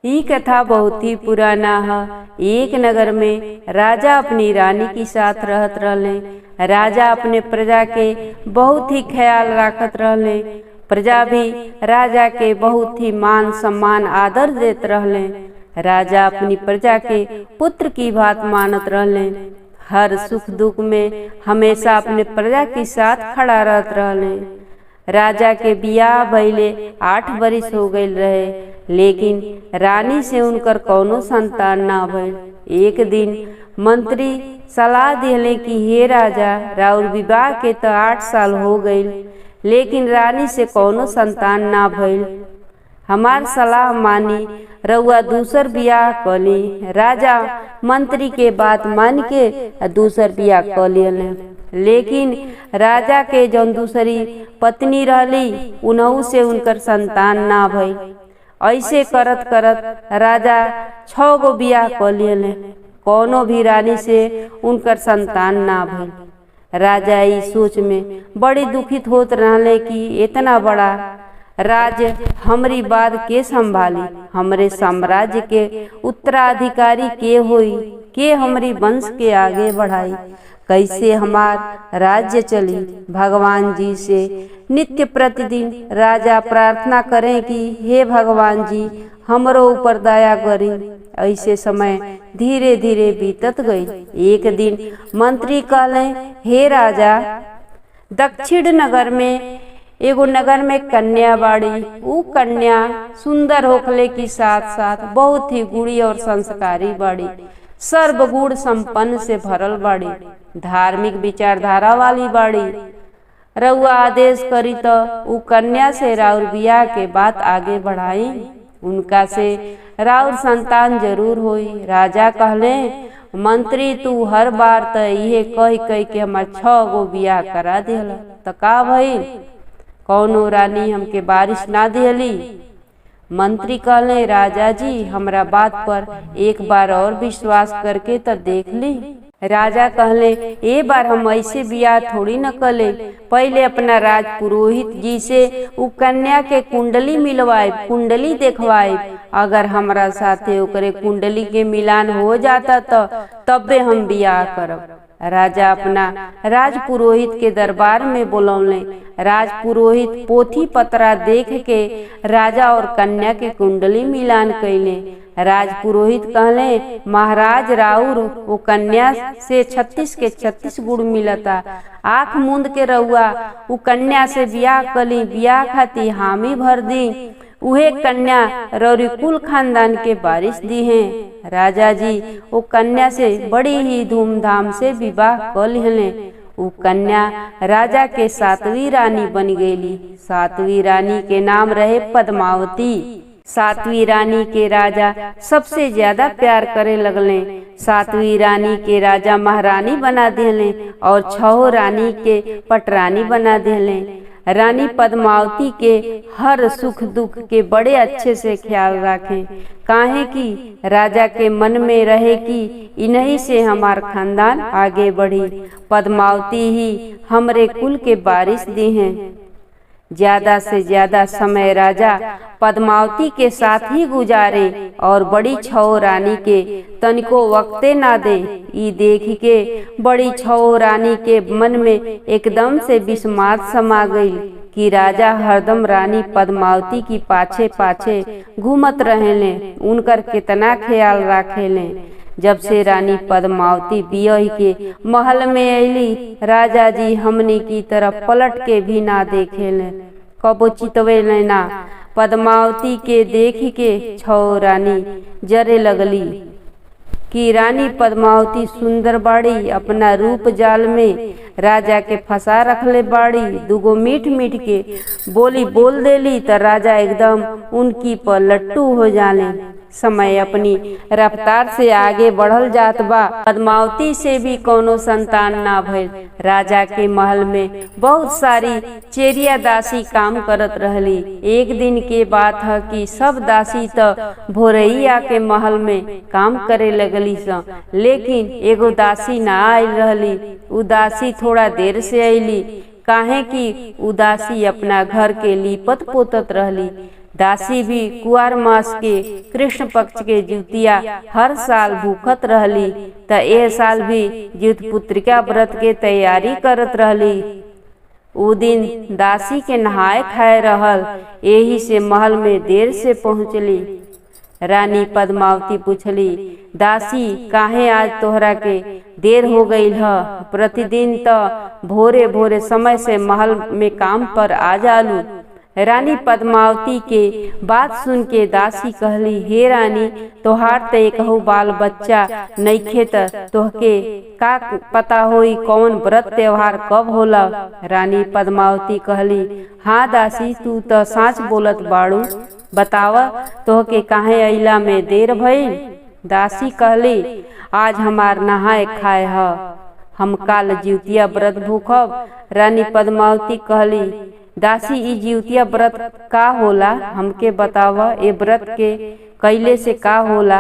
ई कथा बहुत ही पुराना है। एक नगर में राजा अपनी रानी के साथ रहत रहले। राजा अपने प्रजा के बहुत ही ख्याल रखत रहले। प्रजा भी राजा के बहुत ही मान सम्मान आदर देत रहले। राजा अपनी प्रजा के पुत्र की बात मानत रहले। हर सुख दुख में हमेशा अपने प्रजा के साथ खड़ा रहत रहले। राजा के बियाह भइले 8 बरिस हो गईल रहे, लेकिन रानी से उनकर कौनो संतान ना भइल। एक दिन मंत्री सलाह दिले कि हे राजा, राउर विवाह के तो 8 साल हो गईल, लेकिन रानी से कौनो संतान ना भइल। हमार सलाह मानी, रउआ दूसर बियाह कली। राजा मंत्री के बात मान के दूसर बियाह कलियले। लेकिन राजा के जौन दूसरी पत्नी रहली, उनहु से उनकर संतान ना भइल। ऐसे करत करत राजा 6 गो बियाह कलियले, कौनो भी रानी से उनकर संतान ना भइल। राजा ई सोच में बड़ी दुखित होत रहले कि इतना बड़ा राज्य हमरी बाद के संभाली, हमरे साम्राज्य के उत्तराधिकारी के होई, के हमरी वंश के आगे बढ़ाई, कैसे हमार राज्य चली। भगवान जी से नित्य प्रतिदिन राजा प्रार्थना करें कि हे भगवान जी, हमरो ऊपर दया करी। ऐसे समय धीरे धीरे बीतत गई। एक दिन मंत्री कहले, हे राजा, दक्षिण नगर में एगो नगर में कन्या बाड़ी। ऊ कन्या सुंदर होखले की साथ साथ बहुत ही गुणी और संस्कारी बाड़ी, सर्वगुण संपन्न से भरल बाड़ी, धार्मिक विचारधारा वाली बाड़ी। रउआ आदेश करी तो ऊ कन्या से राउर बियाह के बात आगे बढ़ाई, उनका से राउर संतान जरूर होई। राजा कहले, मंत्री तू हर बार तो इहे कह के हमार 6 गो बियाह करा दिहला, तो का भइल, कौनो रानी हमके बारिश ना दिहली। मंत्री कहले, राजा जी, हमरा बात पर एक बार और विश्वास करके तो देख ली। राजा कहले, ए बार हम ऐसे बियाह थोड़ी न कले, पहले अपना राज पुरोहित जी से उ कन्या के कुंडली मिलवाए, कुंडली देखवाए। अगर हमरा साथे ओकरे कुंडली के मिलान हो जाता तो तबे हम बियाह करब। राजा अपना राज पुरोहित के दरबार में बुलौले। राज पुरोहित पोथी पतरा देख के राजा और कन्या के कुंडली मिलान कैले। राज पुरोहित कहले, महाराज, राउर वो कन्या से 36 के 36 गुण मिलता। आँख मूंद के रउआ उ कन्या से बियाह कली, बियाह खाती हामी भर दी। उहे कन्या रौरी कुल खानदान के वारिस दी हैं। राजा जी वो कन्या से बड़ी ही धूमधाम से विवाह कर लिहले। वो कन्या राजा के 7वीं रानी बन गईली। 7वीं रानी के नाम रहे पद्मावती। 7वीं रानी के राजा सबसे ज्यादा प्यार करे लगले। 7वीं रानी के राजा महारानी बना दिले और 6 रानी के पटरानी बना दिले। रानी पद्मावती के हर सुख दुख के बड़े अच्छे से ख्याल रखें, काहे कि राजा के मन में रहे कि इन्हीं से हमार खानदान आगे बढ़ी। पद्मावती ही हमरे कुल के वारिस दी हैं। ज्यादा से ज्यादा समय राजा पद्मावती के साथ ही गुजारे और बड़ी 6 रानी के तनिको वक्ते ना दे। ई देख के बड़ी 6 रानी के मन में एकदम से विस्मात समा गई कि राजा हरदम रानी पद्मावती की पाछे पाछे घूमत रहेले, उनकर कितना ख्याल रखेले। जब से रानी पद्मावती बियाह के महल में अली, राजा जी हमनी की तरफ पलट के भी ना देखेले, कबो चितवे ना। पद्मावती के देख के 6 रानी जरे लगली कि रानी पद्मावती सुंदर बाड़ी, अपना रूप जाल में राजा के फंसा रखले बाड़ी। दुगो मीठ मीठ के बोली बोल देली तो राजा एकदम उनकी पर लट्टू हो जाले। समय अपनी रफ्तार से आगे बढ़ल जात बा। पद्मावती से भी कोनो संतान ना भइल। राजा के महल में बहुत सारी चेरिया दासी काम करत रहली। एक दिन के बात है कि सब दासी तो भोरैया के महल में काम करे लगली स, लेकिन एगो दासी ना आयल रहली। उ दासी थोड़ा देर से अली, काहे कि उदासी अपना घर के लिपत पोतत रहली। दासी भी कुआर मास के कृष्ण पक्ष के जिउतिया हर साल भूखत रहली, त ए साल भी जिउत पुत्रिका व्रत के तैयारी करत रहली। उ दिन दासी के नहाए खाए रहल, यही से महल में देर से पहुँचली। रानी पद्मावती पूछली, दासी काहे आज तोहरा के देर हो गई ह? प्रतिदिन तो भोरे भोरे समय से महल में काम पर आ जालू। रानी पद्मावती के बात सुन के दासी कहली, हे रानी, तोहार ते कहू बाल बच्चा नइखे त तोहके का पता होई कौन व्रत त्योहार कब होला? रानी पद्मावती कहली, हाँ दासी, तू तो साच बोलत बाड़ू, बतावा तोहके काहे अइला में देर भइल? दासी कहली, आज हमार नहाए खाए ह, हम काल जिउतिया व्रत भूखब। रानी पद्मावती कहली, दासी ई जिउतिया व्रत का होला? हमके बतावा, ए व्रत के कइले से का होला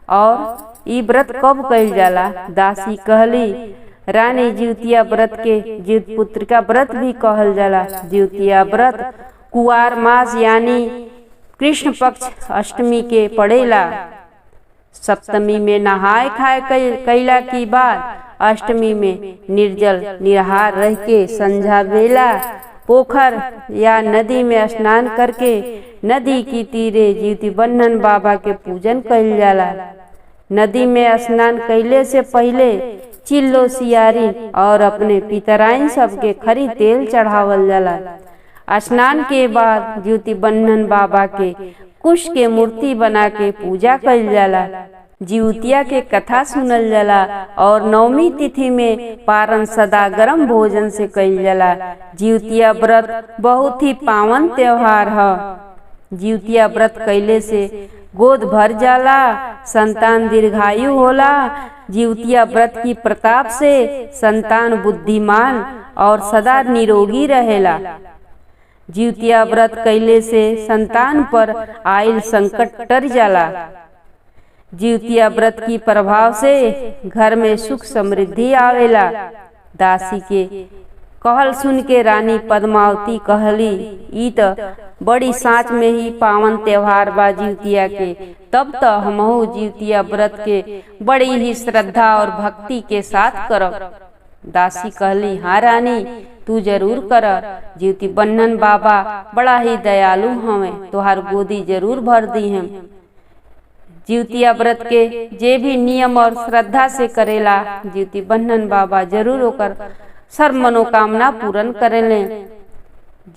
और ई व्रत कब कइल जाला? दासी कहली, रानी, जिउतिया व्रत के जिउत पुत्रिका व्रत भी कहल जाला। जिउतिया व्रत कुआर मास यानी कृष्ण पक्ष अष्टमी के पड़ेला। सप्तमी में नहाए खाए कैला की बाद अष्टमी में निर्जल निराहार रह के संझा बेला पोखर या नदी में स्नान करके नदी की तीरे जिउती बन्धन बाबा के पूजन कइल जाला। नदी में स्नान कैले से पहले चिल्लो सियारी और अपने पितराइन सबके खरी तेल चढ़ावल जाला। स्नान के बाद जिउती बन्धन बाबा के कुश के मूर्ति बना के पूजा कइल जाला। जिउतिया के कथा सुनल जाला और नवमी तिथि में पारण सदा गरम भोजन से कइल जाला। जिउतिया व्रत बहुत ही पावन त्योहार ह। जिउतिया व्रत कैले से गोद भर जाला, संतान दीर्घायु होला। जिउतिया व्रत की प्रताप से संतान बुद्धिमान और सदा निरोगी रहेला। जिउतिया व्रत कैले से संतान पर आइल संकट टर जाला। जिउतिया व्रत की प्रभाव से घर में सुख समृद्धि आवेला। दासी के कहल सुन के रानी पद्मावती कहली, ई त बड़ी साँच में ही पावन त्योहार बा जिउतिया के, तब तो हमहू जिउतिया व्रत के बड़ी ही श्रद्धा और भक्ति के साथ करब। दासी कहली, हाँ रानी, तू जरूर कर। जिउती बन्धन बाबा बड़ा ही दयालु हवे, तोहार गोदी जरूर भर दी हम। जिउतिया व्रत के जे भी नियम और श्रद्धा से करेला, जिउती बन्धन बाबा जरूर ओकर सर्व मनोकामना पूर्ण करेले।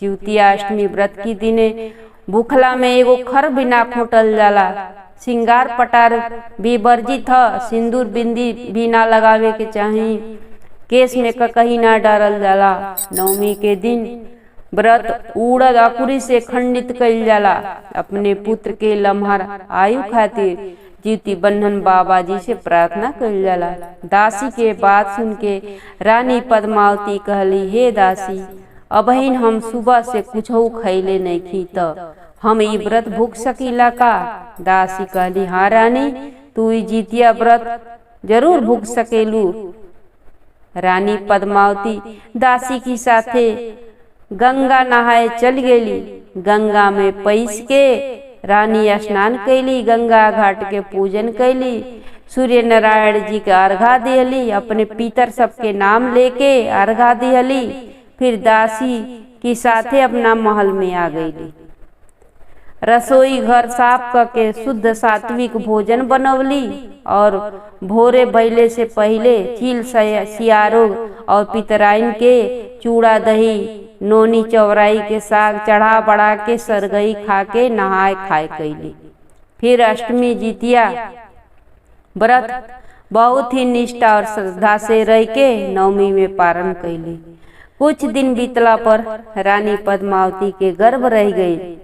जिउतिया अष्टमी व्रत की दिने भूखला में एगो खर भी ना खोटल जाला। श्रृंगार पटार भी वर्जित ह। सिंदूर बिंदी भी ना लगावे के चाही। केस में कहीं ना डालल जाला। नवमी के दिन व्रत उड़द अकुरी से खंडित कइल जाला। अपने पुत्र के लम्हर आयु खातिर जिउती बन्धन बाबा जी से प्रार्थना कइल जाला। दासी के बात सुन के रानी पद्मावती कहली, हे दासी, अबहिन हम सुबह से कुछऊ खैले नइखी, त हम ई व्रत भूख सकीला का? दासी कहली, हाँ रानी, तू ई जिउतिया व्रत जरूर भूख सकेलू। रानी पद्मावती दासी की साथे गंगा नहाए चल गेली। गंगा में पैस के रानी स्नान कैली, गंगा घाट के पूजन कैली, सूर्य नारायण जी के अर्घा दिहली, अपने पितर सबके नाम लेके अर्घा दिहली। फिर दासी की साथे अपना महल में आ गईली। रसोई घर साफ करके शुद्ध सात्विक भोजन बनवली और भोरे बैले से पहले चील सियारो और पितराइन के चूड़ा दही नोनी चौराई के साग चढ़ा बढ़ा के सरगई खा के नहाए खाए कैली। फिर अष्टमी जितिया व्रत बहुत ही निष्ठा और श्रद्धा से रह के नवमी में पारण कैली। कुछ दिन बीतला पर रानी पद्मावती के गर्भ रह गई।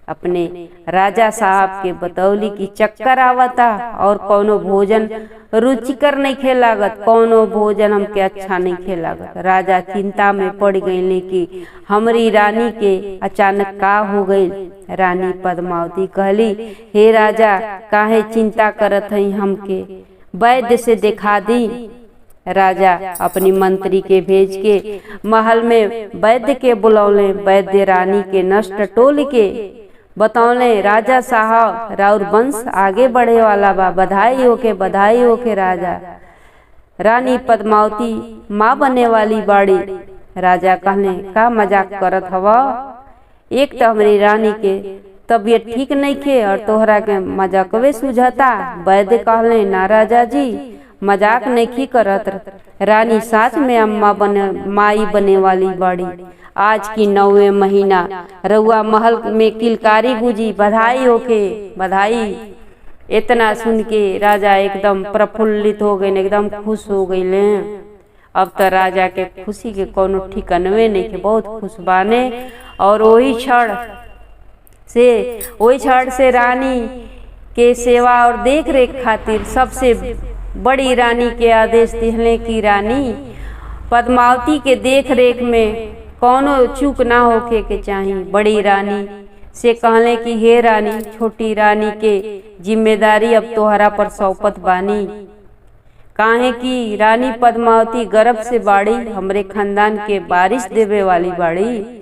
अपने राजा साहब के बतौली की चक्कर आवता और कौनो भोजन रुचिकर नहीं खे लागत, कौनो भोजन हमके अच्छा नहीं खे लागत। राजा चिंता में पड़ गई कि हमारी रानी के अचानक का हो गई। रानी पद्मावती कहली, हे राजा, काहे चिंता करत हई, हमके वैद्य से दिखा दी। राजा अपनी मंत्री के भेज के महल में वैद्य के बुलौले। वैद्य रानी के नष्ट टोल के बतौले राजा साहब राउर वंश आगे बढ़े वाला बा, बधाई होके राजा। रानी पद्मावती माँ बने वाली बाड़ी। राजा कहले का मजाक करत हवा, एक तो हमारी रानी के तबीयत ठीक नहीं खे और तोहरा के मजाकवे सुझाता। वैद्य कहले ना राजा जी मजाक नहीं करत, रानी साच में अम्मा माई बने वाली बाड़ी। आज की 9वें महीना रउआ महल में किलकारी गुजी, बधाई होके बधाई। इतना सुन के राजा एकदम प्रफुल्लित हो गए, एकदम खुश हो गए। अब तो राजा के खुशी के कोनो ठिकानवे नहीं के, बहुत खुश बाने। और वही क्षण से रानी के सेवा और देख रेख खातिर सबसे बड़ी रानी के आदेश दिहले कि रानी पद्मावती के देख रेख में कौनो चूक ना होके के चाहिए। बड़ी रानी से कहले कि हे रानी, छोटी रानी के जिम्मेदारी अब तोहरा पर सौंपत बानी। काहे कि रानी पद्मावती गर्भ से बाड़ी, हमरे खानदान के बारिश देवे वाली बाड़ी।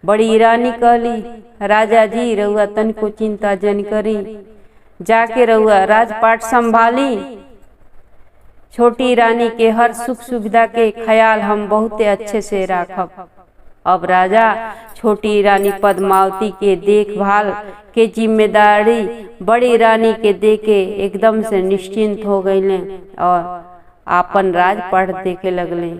बड़ी रानी कहली राजा जी रउआ तनिको चिंता जन करी, जाके रउआ राजपाट संभाली। छोटी रानी के हर सुख सुविधा के ख्याल हम बहुत अच्छे से राखब। अब राजा छोटी रानी पद्मावती के देखभाल के जिम्मेदारी बड़ी रानी के देके एकदम से निश्चिंत हो गईले और आपन राजपाट देखे लगले।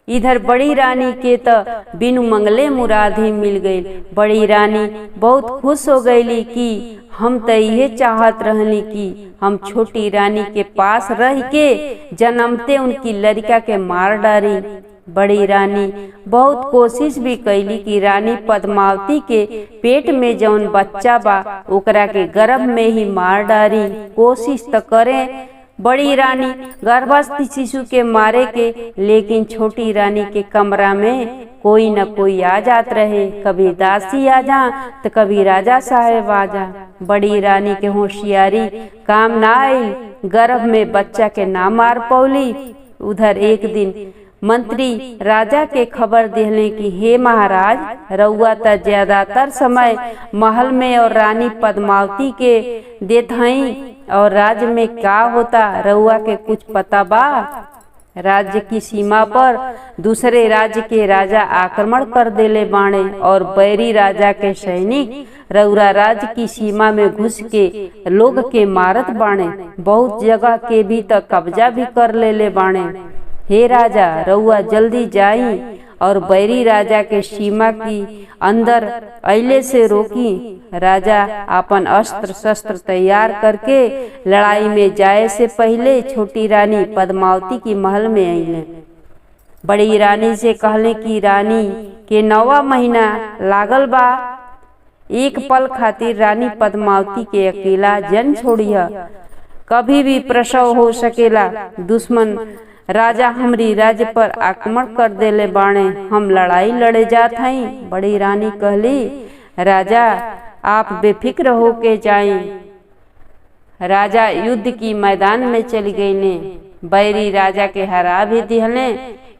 इधर बड़ी रानी के तो बिनु मंगले मुराद ही मिल गई। बड़ी रानी बहुत खुश हो गईली कि हम तो यह चाहत रहनी कि हम छोटी रानी के पास रह के जन्मते उनकी लड़का के मार डारी। बड़ी रानी बहुत कोशिश भी कैली कि रानी पद्मावती के पेट में जौन बच्चा बा ओकरा के गर्भ में ही मार डारी। कोशिश तो करें बड़ी रानी गर्भस्थ शिशु के मारे के, लेकिन छोटी रानी के कमरा में कोई न कोई आ जात रहे। कभी दासी आ जा तो कभी राजा साहब आ जा। बड़ी रानी के होशियारी काम ना आई, गर्भ में बच्चा के ना मार पौली। उधर एक दिन मंत्री राजा के खबर दिहले कि हे महाराज, रउआ त ज्यादातर समय महल में और रानी पद्मावती के देत हई और राज्य में का होता रउआ के कुछ पता बा? राज्य की सीमा पर दूसरे राज्य के राजा आक्रमण कर देले बाणे और बैरी राजा के सैनिक रउरा राज्य की सीमा में घुस के लोग के मारत बाणे। बहुत जगह के भी तो कब्जा भी कर लेले बाणे। हे राजा, रउआ जल्दी जाई और बैरी राजा के सीमा की अंदर अइले से रोकी। राजा अपन अस्त्र शस्त्र तैयार करके लड़ाई में जाए से पहले छोटी रानी पद्मावती की महल में अइले। बड़ी रानी से कहले कि रानी के 9वां महीना लागल बा, एक पल खातिर रानी पद्मावती के अकेला जन छोड़िया, कभी भी प्रसव हो सकेला। दुश्मन राजा हमरी राज्य पर आक्रमण कर देले बाणे, हम लड़ाई लड़े जात हई। बड़ी रानी कहली राजा आप बेफिक्र हो के जाएं। राजा युद्ध की मैदान में चली गईले, बैरी राजा के हरा भी दिहले।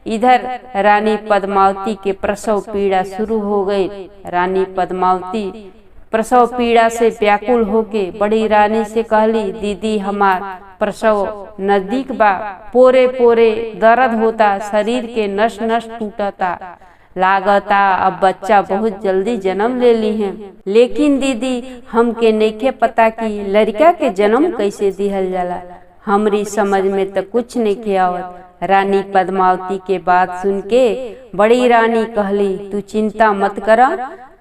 इधर रानी पद्मावती के प्रसव पीड़ा शुरू हो गई। रानी पद्मावती प्रसव पीड़ा से व्याकुल होके बड़ी रानी से कहली दीदी हमार प्रसव नजदीक बा, पोरे पोरे दर्द होता, शरीर के नस नस टूटता, लागता अब बच्चा बहुत जल्दी जन्म ले ली है। लेकिन दीदी हमके नइखे पता कि लड़का के जन्म कैसे दिहल जाला, हमरी समझ में तो कुछ नहीं आवत। रानी पद्मावती के बात सुन के बड़ी रानी कहली तू चिंता मत करा,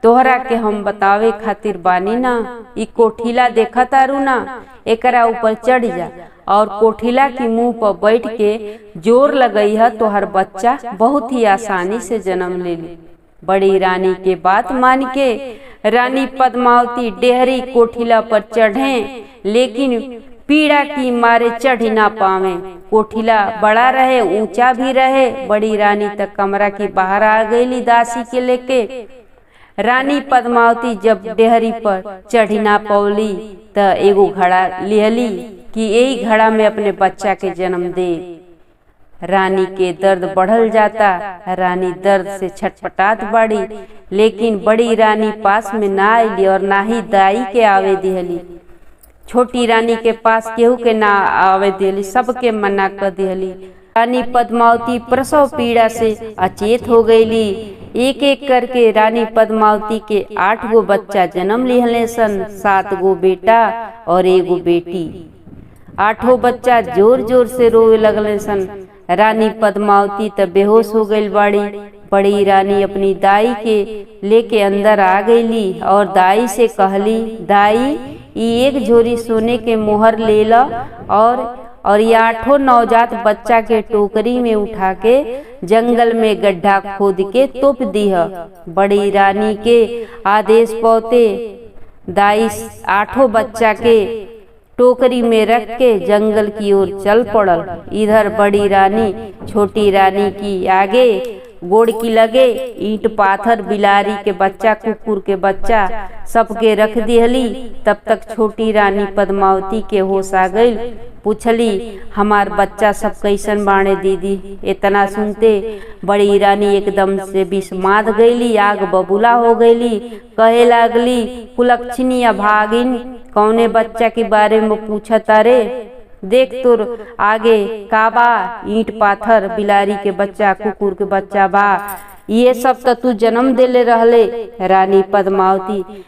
तोहरा के हम बतावे खातिर बानी ना। ई कोठिला देखा तारू ना, एकरा ऊपर चढ़ जा और कोठिला की मुंह पर बैठ के जोर लगई है, तोहर बच्चा बहुत ही आसानी से जन्म ले ली। बड़ी रानी के बात मान के रानी पद्मावती डेहरी कोठिला पर चढ़े, लेकिन पीड़ा की मारे चढ़ ना पावे। कोठिला बड़ा रहे, ऊंचा भी रहे। बड़ी रानी तक कमरा की बाहर आ गईली दासी के लेके। रानी पद्मावती जब डेहरी पर चढ़ी ना पौली त एगो घड़ा लिहली कि यही घड़ा में अपने बच्चा के जन्म दे। रानी के दर्द बढ़ल जाता। रानी दर्द से छटपटात बाड़ी, लेकिन बड़ी रानी पास में ना आईली और ना ही दाई के आवे दिहली। छोटी रानी के पास केहू के ना आवे दिहली, सबके मना कर दिहली। रानी पद्मावती प्रसव पीड़ा से अचेत हो गईली। एक एक करके रानी पद्मावती के 8 गो बच्चा जन्म लिहले सन, 7 गो बेटा और 1 गो बेटी। 8 बच्चा जोर जोर से रोवे लगले सन। रानी पद्मावती तब बेहोश हो गई बाड़ी। बड़ी रानी अपनी दाई के लेके अंदर आ गईली और दाई से कहली, दाई ये 1 झोरी सोने के मोहर ले ला और ये 8 नवजात बच्चा के टोकरी में उठा के जंगल में गड्ढा खोद के तोप दीह। बड़ी रानी के आदेश पौते दाई 8 बच्चा के टोकरी में रख के जंगल की ओर चल पड़ल। इधर बड़ी रानी छोटी रानी की आगे गोड़ की लगे ईंट पाथर बिलारी के बच्चा कुकुर के बच्चा सबके रख दिहली। तब तक छोटी रानी पद्मावती के होश आ गई। पूछली, हमार बच्चा सब कैसन बाणे दीदी? इतना सुनते बड़ी रानी एकदम से विस्माद गईली, आग बबूला हो गईली। कहे लागली, कुलक्षणी अभागिन, कौने बच्चा के बारे में पूछत रे? देख तुर आगे का बा, ईंट पाथर बिलारी के बच्चा कुकुर के बच्चा बा, ये सब तो तू जन्म देले रहले। रानी पद्मावती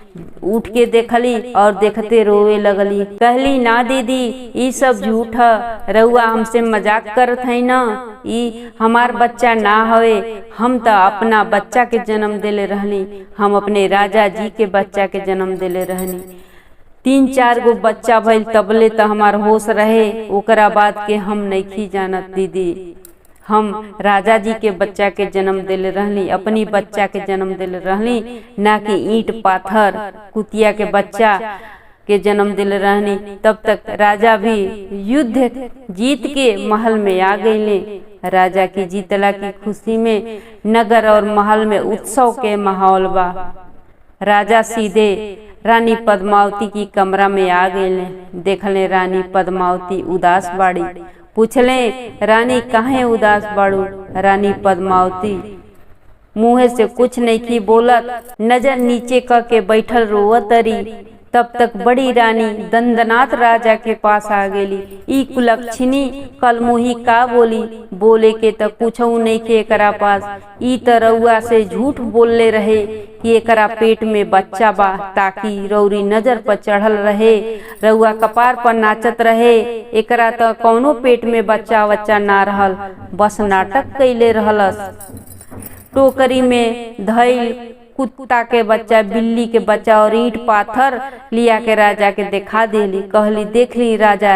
उठ के देखली और देखते रोवे लगली। कहली, ना दीदी ये सब झूठ है, रउआ हमसे मजाक करत है ना, ये हमार बच्चा ना हवे। हम तो अपना बच्चा के जन्म देले रहनी, हम अपने राजा जी के बच्चा के जन्म देले रहनी। 3-4 गो बच्चा भइल तबले तो हमार होश रहे, ओकरा बाद के हम नहीं जानत दीदी। हम राजा जी के बच्चा के जन्म दिले रहनी, अपनी बच्चा के जन्म दिले रहनी, ना कि ईंट पाथर कुतिया के बच्चा के जन्म दिले रहनी। तब तक राजा भी युद्ध जीत के महल में आ गईले। राजा की जीतला की खुशी में नगर और महल में उत्सव के माहौल बा। राजा सीधे रानी पद्मावती की कमरा में आ गए। देखले रानी पद्मावती उदास बाड़ी। पूछले, रानी काहे उदास बाड़ू? रानी पद्मावती मुँह से कुछ नहीं की बोलत, नजर नीचे करके बैठल रोवत रही। तब तक बड़ी रानी दंदनाथ राजा के पास आ गेली। ई कुलक्षणी कल मुही का बोली? बोले के तो कुछ नहीं के एकरा पास। ई तो रउआ से झूठ बोलले रहे कि एकरा पेट में बच्चा बा, ताकि रौरी नजर पर चढ़ल रहे, रउआ कपार पर नाचत रहे। एकरा तो कौनो पेट में बच्चा ना रहल, बस नाटक कैले रहलस। टोकरी में धइल कुत्ता के बच्चा, बिल्ली के बच्चा और ईंट पाथर लिया के राजा के देखा देली। कहली, देख ली राजा,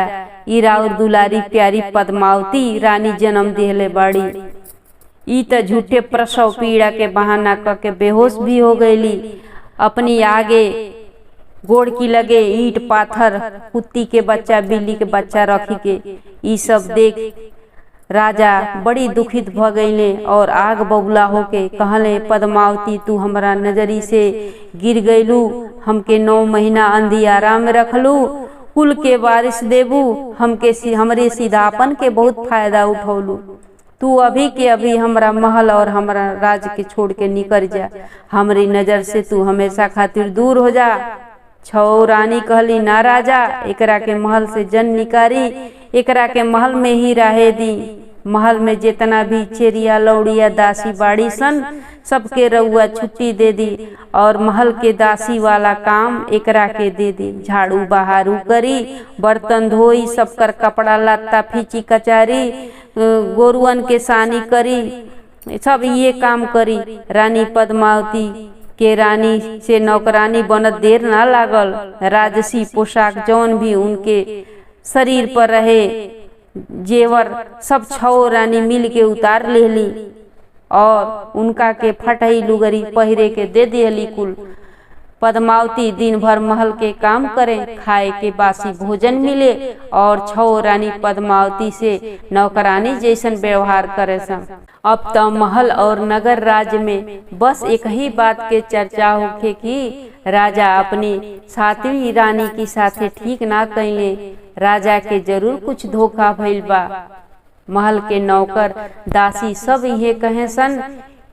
ई राउर दुलारी प्यारी पद्मावती रानी जन्म देले बाड़ी। ई तो झूठे प्रसव पीड़ा के बहाना करके बेहोश भी हो गईली। अपनी आगे गोड़ की लगे ईंट पाथर कुत्ती के बच्चा बिल्ली के बच्चा रखी के ई सब देख राजा बड़ी दुखित भ गईले और आग बबूला होके कहले, पद्मावती तू हमरा नजरी से गिर गईलू, हमके 9 महीना अंधियारा में रखलू, कुल के वारिस देबू, हमरे सीधापन के बहुत फायदा उठौलू। तू अभी के अभी हमरा महल और हमरा राज के छोड़ के निकल जा, हमरी नजर से तू हमेशा खातिर दूर हो जा। छौ रानी कहली, ना राजा, एकरा के महल से जन निकारी, एकरा के महल में ही रहे दी। महल में जितना भी चेरिया लौड़िया दासी बाड़ी सन सबके रउआ छुट्टी दे दी और महल के दासी वाला काम एकरा के दे दी। झाड़ू बहारू करी, बर्तन धोई, सबकर कपड़ा लत्ता फीची कचारी, गोरुअन के सानी करी, सब ये काम करी। रानी पद्मावती के रानी से नौकरानी बनत देर ना लागल। राजसी पोशाक जौन भी उनके शरीर पर रहे जेवर सब 6 रानी मिल के उतार लेली और उनका के फटही लुगरी पहिरे के दे दिहली। कुल पद्मावती दिन भर महल के काम करे, खाए के बासी भोजन मिले और 6 रानी पद्मावती से नौकरानी जैसन व्यवहार करे सन। अब तो महल और नगर राज्य में बस एक ही बात के चर्चा होखे कि राजा अपनी 7वीं रानी की साथे ठीक ना कैले, राजा के जरूर कुछ धोखा भइल बा। महल के नौकर दासी सब ये कहे सन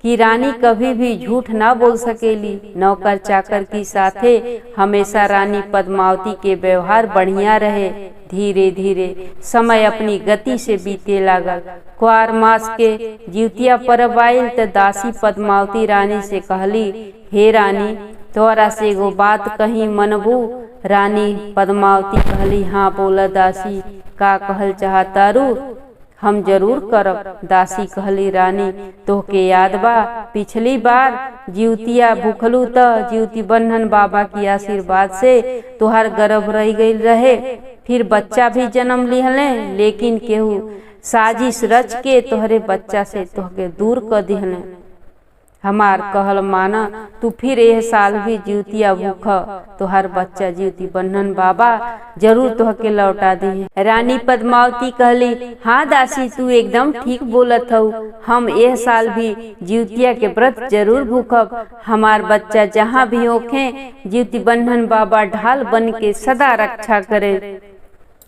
कि रानी कभी भी झूठ ना बोल सकेली। नौकर चाकर की साथे हमेशा रानी पद्मावती के व्यवहार बढ़िया रहे। धीरे धीरे समय अपनी गति से बीते लागल। कुआर मास के जिउतिया परब आइल त दासी पद्मावती रानी से कहली, हे रानी, तोरा से एगो बात कही मनबू? रानी पद्मावती कहली, हाँ बोला दासी, का कहल चाहतारू? हम जरूर करब। दासी कहली, रानी, तोहके याद बा पिछली बार जिउतिया भूखलू त जिउती बन्हन बाबा की आशीर्वाद से तोहार गर्भ रह गई रहे, फिर बच्चा भी जन्म लिहले, लेकिन केहू साजिश रच के तोहरे बच्चा से तोहके दूर कर दिहले। हमार कहल माना, तू फिर यह साल भी जिउतिया भूख, तोहार बच्चा जिउती बन्हन बाबा जरूर तोहके लौटा दी। रानी पद्मावती कहली, हाँ दासी, तू एकदम ठीक बोलत हऊ। हम यह साल भी जिउतिया के व्रत जरूर भूखब। हमार बच्चा जहाँ भी होखे जिउती बन्हन बाबा ढाल बन के सदा रक्षा करे।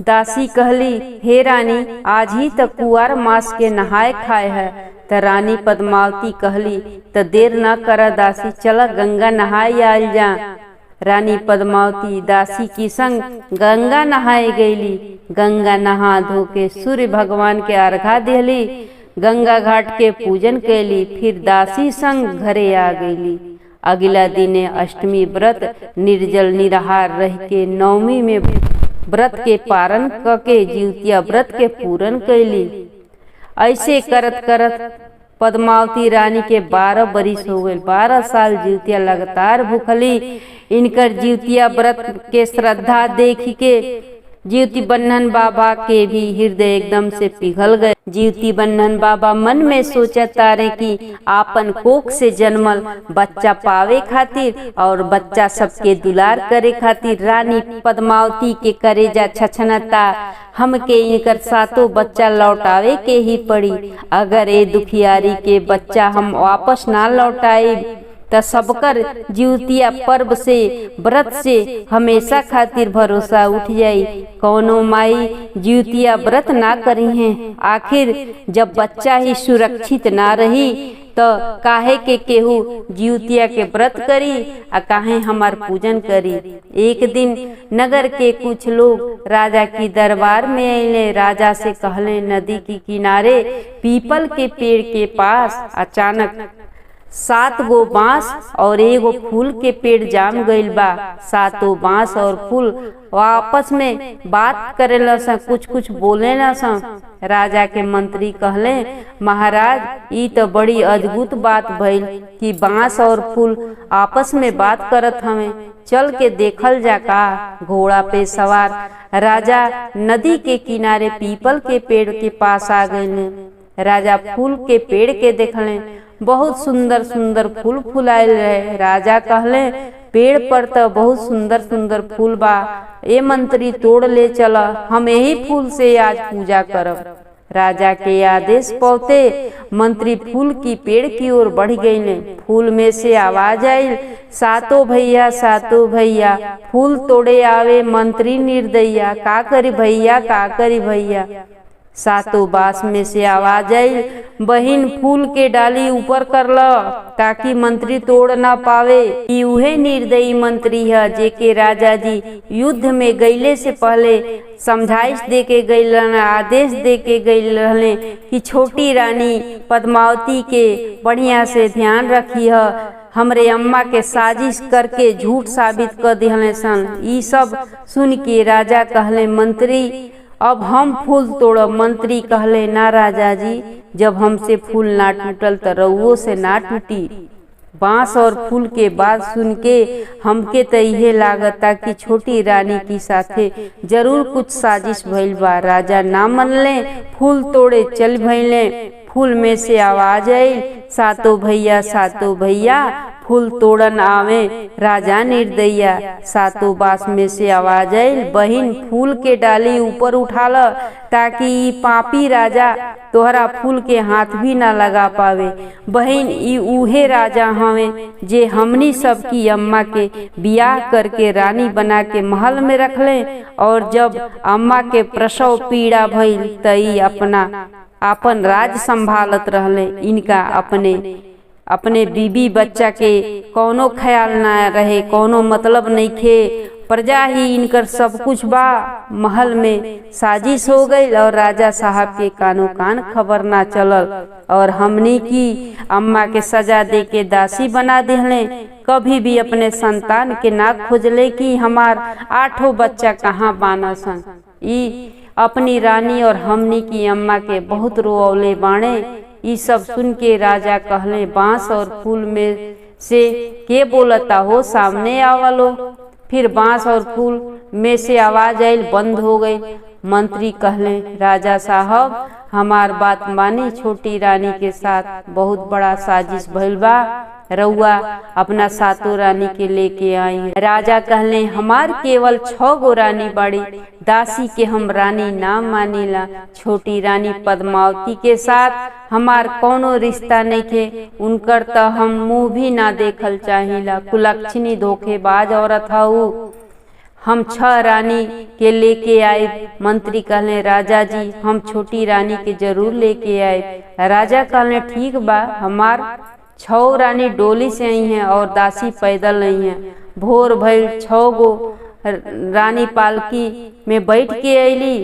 दासी कहली, हे रानी, आज ही तक कुआर मास के नहाए खाए है। त रानी पद्मावती कहली, त देर न कर दासी, चल गंगा नहाए आइल जा। रानी पद्मावती दासी की संग गंगा नहाए गईली। गंगा नहा धो के सूर्य भगवान के अर्घा देली, गंगा घाट के पूजन कैली, फिर दासी संग घरे आ गईली। अगला दिने अष्टमी व्रत निर्जल निराहार रह के नवमी में व्रत के पारण कके जिउतिया व्रत के पूर्ण कैली। ऐसे करत करत पद्मावती रानी के 12 बरिस हो गए। 12 साल जिउतिया लगातार भूखली। इनकर जिउतिया व्रत के श्रद्धा देख के जिउती बन्हन बाबा के भी हृदय एकदम से पिघल गए। जिउती बन्हन बाबा मन में सोचत तारे कि आपन कोख से जन्मल बच्चा पावे खातिर और बच्चा सबके दुलार करे खातिर रानी पद्मावती के करेजा छछनता। हमके इनकर सातों बच्चा लौटावे के ही पड़ी। अगर ए दुखियारी के बच्चा हम वापस ना लौटाए त सबकर जिउतिया पर्व से व्रत से हमेशा खातिर भरोसा उठ जाई। कौनो माई जिउतिया व्रत ना करी है, आखिर जब बच्चा ही सुरक्षित ना रही तो काहे के केहू जिउतिया के व्रत करी आ काहे हमार पूजन करी। एक दिन नगर के कुछ लोग राजा की दरबार में आइले। राजा से कहले, नदी के किनारे पीपल के पेड़ के पास अचानक 7 गो बांस और एगो फूल के पेड़ जाम गईल बा। 7 बांस और फूल आपस में बात करेला सा, कुछ कुछ बोलेला सा। राजा के मंत्री कहले, महाराज, ई तो बड़ी अद्भुत बात भइल कि बांस और फूल आपस में बात करत हमें। चल के देखल जा का। घोड़ा पे सवार राजा नदी के किनारे पीपल के पेड़ के पास आ गए। राजा फूल के पेड़ के देखले, बहुत सुंदर सुंदर फूल फुलायल रहे। राजा कहले, पेड़ पर तो बहुत सुंदर सुंदर फूल बा, ए मंत्री तोड़ ले चला, हम यही फूल से आज पूजा करब। राजा के आदेश पौते मंत्री फूल की पेड़ की ओर बढ़ गईले। फूल में से आवाज आई, सातों भैया सातों भैया, फूल तोड़े आवे मंत्री निर्दयिया, का करी भैया का करी भैया। सातों बांस में से आवाज आई, बहिन फूल के डाली ऊपर कर लो ताकि मंत्री तोड़ ना पावे। ई उहे निर्दयी मंत्री है जेके राजा जी युद्ध में गईले से पहले समझाइश दे के गईल, आदेश दे के गईल रहले कि छोटी रानी पद्मावती के बढ़िया से ध्यान रखी है। हमरे अम्मा के साजिश करके झूठ साबित कर दिहले सन। ई सब सुन के राजा कहले, मंत्री अब हम फूल तोड़ब। मंत्री कहले, ना राजा जी, जब हमसे फूल ना टूटल तो रउओ से ना टूटी। बांस और फूल के बात सुन के हमके तो इहे लागता कि छोटी रानी की साथे जरूर कुछ साजिश भइल बा। राजा ना मनले, फूल तोड़े चल भइले। फूल में से आवाज आई, सातों भैया फूल तोड़न आवे राजा निर्दयिया। सातों बांस में से आवाज आई, बहिन फूल के डाली ऊपर उठा ल ताकि ई पापी राजा तोहरा फूल के हाथ भी ना लगा पावे। बहिन ई उहे राजा हवे जे हमनी सब की अम्मा के बियाह करके रानी बना के महल में रखले, और जब अम्मा के प्रसव पीड़ा भइल त ई अपना आपन राज संभालत रहले। इनका अपने बीबी बच्चा के कौनो ख्याल ना रहे, कौनो मतलब नहीं खे, प्रजा ही इनकर सब कुछ बा। महल में साजिश हो गई और राजा साहब के कानो कान खबर ना चलल और हमनी की अम्मा के सजा दे के दासी बना दिहले। कभी भी अपने संतान के ना खोजले कि हमार 8 बच्चा कहाँ बाना सन। ई अपनी रानी और हमनी की अम्मा के बहुत रोअले बाणे। ई सब सुन के राजा कहले, बांस और फूल में से के बोलता हो, सामने आवलो। फिर बांस और फूल में से आवाज आयल, बंद हो गई। मंत्री कहले, राजा साहब हमार बात मानी, छोटी रानी के साथ बहुत बड़ा साजिश भइल बा, रउआ अपना 7 रानी के लेके आई। राजा कहले, हमार केवल 6 गो रानी बाड़ी, दासी के हम रानी ना मानीला। छोटी रानी पद्मावती के साथ हमार कौनो रिश्ता नहीं थे, उनकर तो हम मुँह भी ना देखल चाहिला। कुलक्षणी धोखेबाज औरत हऊ, हम 6 रानी के लेके आए। मंत्री कहले, राजा जी हम छोटी रानी के जरूर लेके आए। राजा कहले, ठीक बा, हमार 6 रानी डोली से आई हैं और दासी पैदल आई हैं। भोर भइल, 6 गो रानी पालकी में बैठ के अली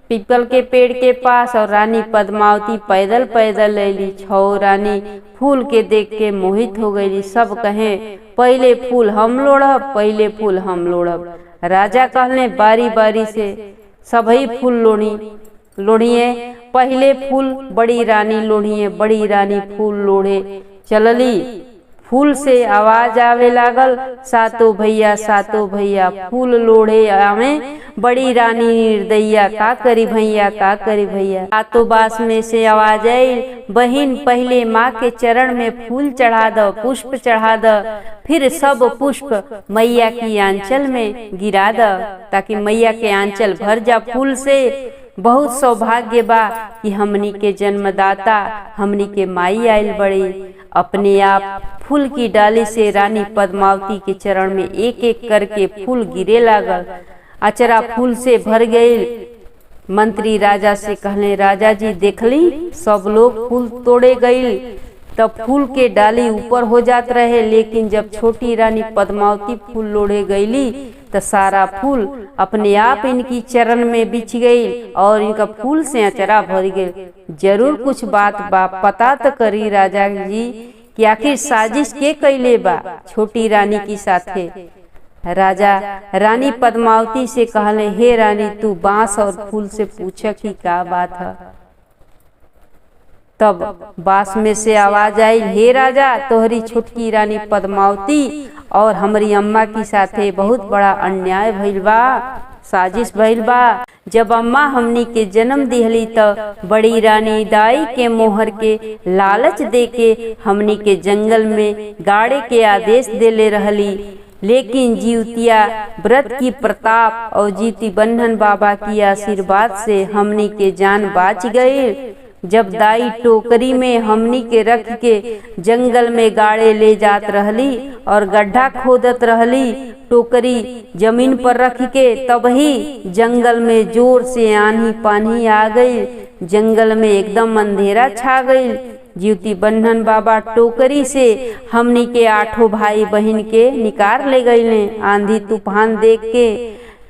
पीपल के पेड़ के पास और रानी पद्मावती पैदल पैदल अली। 6 रानी फूल के देख के मोहित हो गई। सब कहे, पहले फूल हम लोढ़ब, पहले फूल हम लोढ़ब। राजा कहले, बारी बारी से सभी फूल लोढ़िए। पहले फूल बड़ी रानी लोढ़िए। बड़ी रानी फूल लोढ़े चलली। फूल से आवाज आवे लागल, 7 भैया 7 भैया फूल लोढ़े आवे। बड़ी रानी निर्दयिया, का करी भैया, का करी भैया। 7 बास में से आवाज आई, बहिन पहले माँ के चरण में फूल चढ़ा दो, पुष्प चढ़ा दो, फिर सब पुष्प मैया की आंचल में गिरा दो, ताकि मैया के आंचल भर जा फूल से। बहुत सौभाग्य बा कि हमनी के जन्मदाता हमनी के माई आयल बड़ी। अपने आप फूल की डाली से रानी पद्मावती के चरण में एक एक करके फूल गिरे लागल। अचरा फूल से भर गई। मंत्री राजा से कहले, राजा जी देखली सब लोग फूल तोड़े गई, तब फूल के डाली ऊपर हो जात रहे, लेकिन जब छोटी रानी पद्मावती फूल लोढ़े गईली तो सारा फूल अपने आप इनकी चरण में बिछ गई और इनका फूल से अचरा भर गई। जरूर कुछ बात बा, पता तो करी राजा जी कि आखिर साजिश के कैले बा छोटी रानी की साथे। राजा रानी पद्मावती से कहले, हे रानी तू बांस और फूल से पूछ कि का बात है। तब बांस में से आवाज आई, हे राजा तोहरी छोटकी रानी पद्मावती और हमारी अम्मा की साथे बहुत बड़ा अन्याय भइल बा, साजिश भइल बा। जब अम्मा हमनी के जन्म दिहली तो बड़ी रानी दाई के मोहर के लालच दे के हमनी के जंगल में गाड़े के आदेश देले रहली, लेकिन जीवतिया व्रत की प्रताप और जीती बंधन बाबा की आशीर्वाद से हमनी के जान बाच गई। जब दाई टोकरी में हमनी के रख के जंगल में गाड़े ले जात रहली और गड्ढा खोदत रहली, टोकरी जमीन पर रख के, तभी जंगल में जोर से आंधी पानी आ गई। जंगल में एकदम अंधेरा छा गई। जीवती बंधन बाबा टोकरी से हमनी के 8 भाई बहन के निकार ले गईले। आंधी तूफान देख के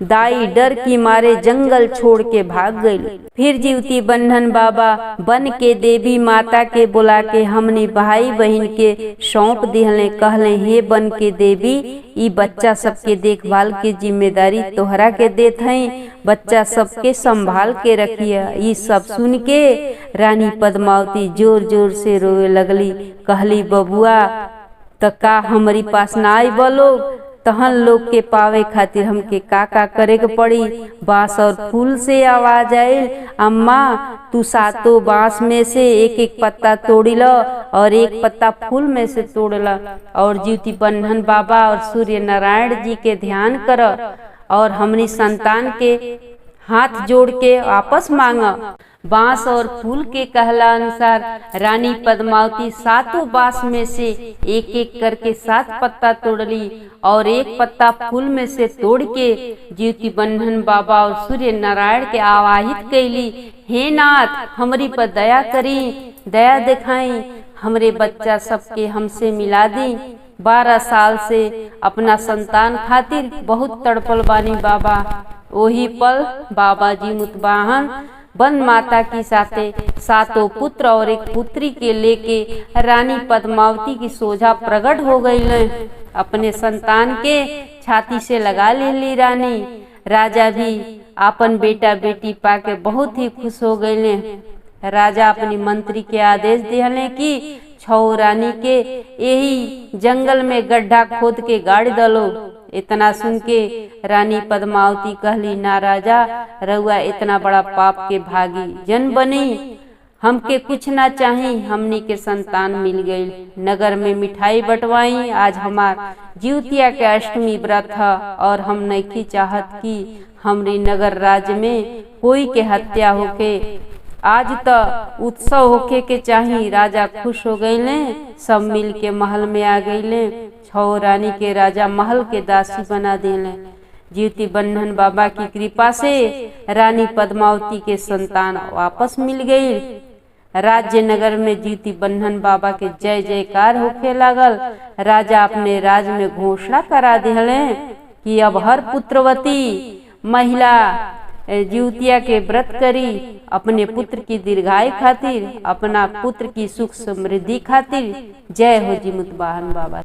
दाई डर की मारे जंगल छोड़ के भाग गई। फिर जीवती बंधन बाबा बन के देवी माता के बुला के हमनी भाई बहन के सौंप दिहले। कहले, हे बन के देवी ई बच्चा सबके देखभाल के जिम्मेदारी तोहरा के देत हई, बच्चा सबके संभाल के रखिया। ई सब सुन के रानी पद्मावती जोर जोर से रोए लगली। कहली, बबुआ त का हमारी पास ना आई बोलो, तहन लोग के पावे खातिर हमके का करे के पड़ी। बांस और फूल से आवाज आयल, अम्मा तू 7 बांस में से एक एक पत्ता तोड़ी लो और एक पत्ता फूल में से तोड़ लो और जीवती बंधन बाबा और सूर्य नारायण जी के ध्यान कर और हमनी संतान के हाथ जोड़ के वापस मांगा। बांस और फूल के कहला अनुसार रानी पद्मावती सातों बांस में से एक एक करके 7 पत्ता तोड़ ली और एक पत्ता फूल में से तोड़ के ज्योति बंधन बाबा और सूर्य नारायण के आवाहित कैली। हे नाथ, हमारी पर दया करी, दया दिखाई, हमरे बच्चा सबके हमसे मिला दी। 12 साल से अपना संतान खातिर बहुत तड़पल बानी बाबा। वही पल बाबा जी मुतवाहन वन माता की साथे 7 पुत्र और एक पुत्री के लेके रानी पद्मावती की सोझा प्रकट हो गई। अपने संतान के छाती से लगा ले रानी। राजा भी अपन बेटा बेटी पाके बहुत ही खुश हो गए। राजा अपनी मंत्री के आदेश दिले कि 6 रानी के यही जंगल में गड्ढा खोद के गाड़ दलो। इतना सुन के रानी पद्मावती कहली, ना राजा, रउआ इतना बड़ा पाप के भागी जन बनी, हमके कुछ ना चाही, हमनी के संतान मिल गई। नगर में मिठाई बंटवाई। आज हमार जिउतिया के अष्टमी व्रत है और हम नहीं चाहत कि हमरी नगर राज्य में कोई के हत्या होके। आज तो उत्सव होके के चाही। राजा खुश हो गए, सब मिल के महल में आ गए। 6 रानी के राजा महल के दासी बना दिले। ज्योति बंधन बाबा की कृपा से रानी पद्मावती के संतान वापस मिल गई। राज्य नगर में ज्योति बंधन बाबा के जय जयकार होके लागल। राजा अपने राज में घोषणा करा दिले कि अब हर पुत्रवती महिला ज्योतिया के व्रत करी, अपने पुत्र की दीर्घायु खातिर, अपना पुत्र की सुख समृद्धि खातिर। जय हो जी मुतवाहन बाबा।